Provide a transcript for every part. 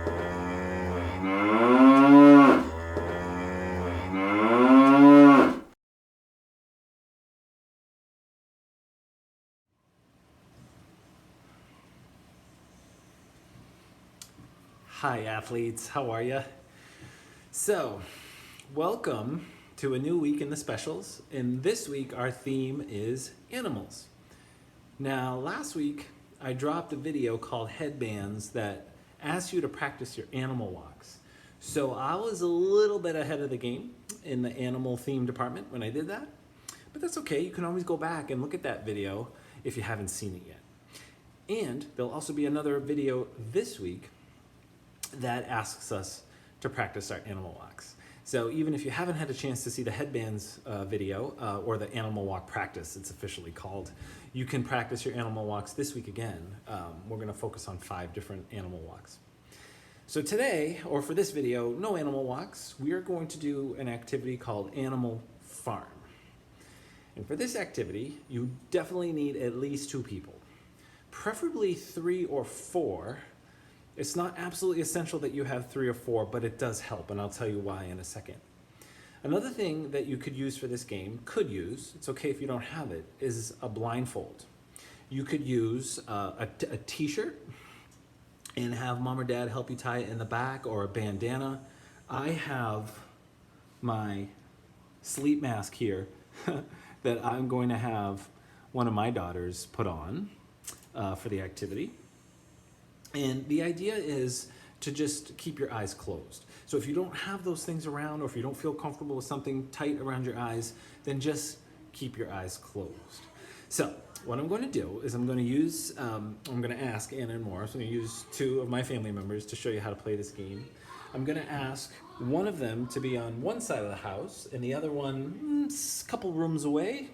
Hi athletes, how are you? So, welcome to a new week in the specials, and this week our theme is animals. Now, last week I dropped a video called Headbands that asked you to practice your animal walks. So I was a little bit ahead of the game in the animal theme department when I did that, but that's okay. You can always go back and look at that video if you haven't seen it yet. And there'll also be another video this week that asks us to practice our animal walks. So even if you haven't had a chance to see the headbands video or the animal walk practice, it's officially called, you can practice your animal walks this week again. We're gonna focus on 5 different animal walks. So today, or for this video, no animal walks. We are going to do an activity called Animal Farm. And for this activity, you definitely need at least 2 people, preferably 3 or 4. It's not absolutely essential that you have 3 or 4, but it does help, and I'll tell you why in a second. Another thing that you could use for this game, it's okay if you don't have it, is a blindfold. You could use a t-shirt and have mom or dad help you tie it in the back, or a bandana. I have my sleep mask here that I'm going to have one of my daughters put on for the activity. And the idea is to just keep your eyes closed. So if you don't have those things around, or if you don't feel comfortable with something tight around your eyes, then just keep your eyes closed. So what I'm going to do is I'm going to ask Anna and Morris, I'm going to use 2 of my family members to show you how to play this game. I'm going to ask one of them to be on one side of the house and the other one a couple rooms away,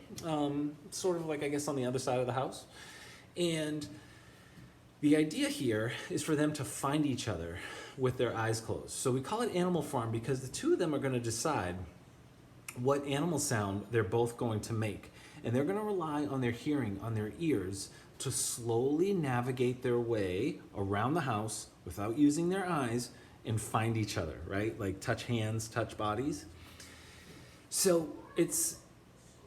sort of like I guess on the other side of the house. And the idea here is for them to find each other with their eyes closed. So we call it Animal Farm because the 2 of them are going to decide what animal sound they're both going to make. And they're going to rely on their hearing, on their ears, to slowly navigate their way around the house without using their eyes and find each other, right? Like touch hands, touch bodies. So it's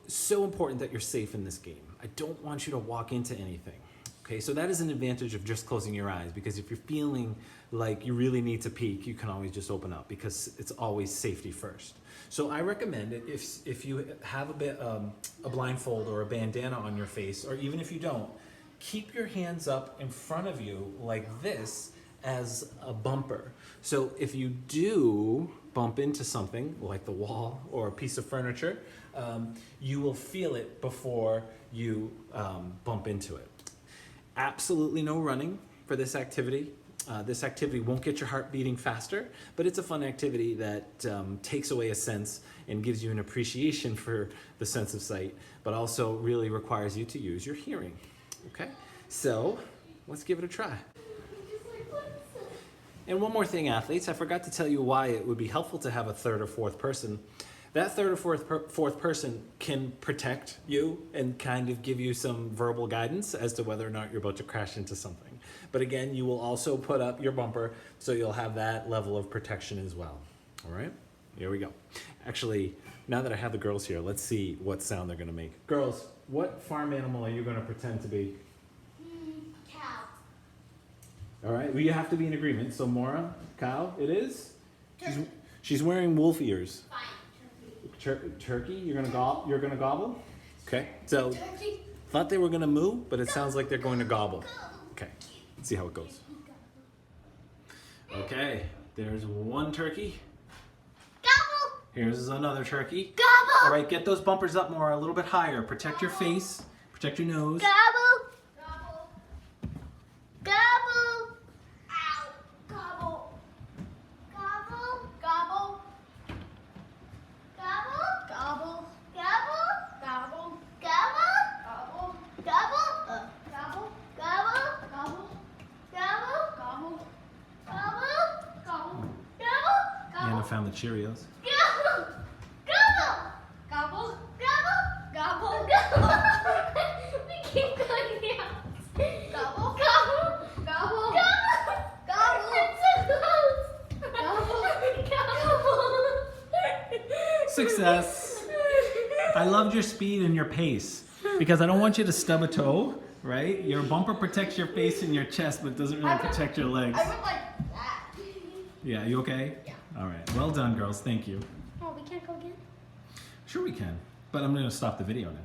so important that you're safe in this game. I don't want you to walk into anything. Okay, so that is an advantage of just closing your eyes, because if you're feeling like you really need to peek, you can always just open up, because it's always safety first. So I recommend it if you have a blindfold or a bandana on your face, or even if you don't, keep your hands up in front of you like this as a bumper. So if you do bump into something like the wall or a piece of furniture, you will feel it before you bump into it. Absolutely no running for this activity. This activity won't get your heart beating faster, but it's a fun activity that takes away a sense and gives you an appreciation for the sense of sight, but also really requires you to use your hearing. Okay, so let's give it a try. And one more thing, athletes, I forgot to tell you why it would be helpful to have a 3rd or 4th person. That 3rd or 4th person can protect you and kind of give you some verbal guidance as to whether or not you're about to crash into something. But again, you will also put up your bumper, so you'll have that level of protection as well. All right, here we go. Actually, now that I have the girls here, let's see what sound they're gonna make. Girls, what farm animal are you gonna pretend to be? Cow. All right, well, you have to be in agreement. So Maura, cow, it is? Turkey. She's wearing wolf ears. Fine. Turkey? You're gonna gobble? Okay. So Turkey. thought they were gonna moo, but it sounds like they're going to gobble. Okay. Let's see how it goes. Okay. There's one turkey. Gobble. Here's another turkey. Gobble. All right. Get those bumpers up more, a little bit higher. Protect your face. Protect your nose. Gobble. Gobble. Gobble. Ow. Gobble. Gobble. Gobble. Gobble. Gobble. Gobble. Gobble. Gobble. Gobble. Gobble. Gobble. Gobble. Gobble. Gobble. Gobble. Gobble. Gobble. Gobble. Anna found the Cheerios. Gobble. Gobble. Gobble. Gobble. Gobble. Gobble. We keep going now. Gobble. Gobble. Gobble. Gobble. Gobble. It's so close. Success. I loved your speed and your pace because I don't want you to stub a toe, right? Your bumper protects your face and your chest, but doesn't really protect your legs. I went like that. Yeah, you okay? Yeah. All right. Well done, girls. Thank you. Oh, we can't go again? Sure we can, but I'm going to stop the video now.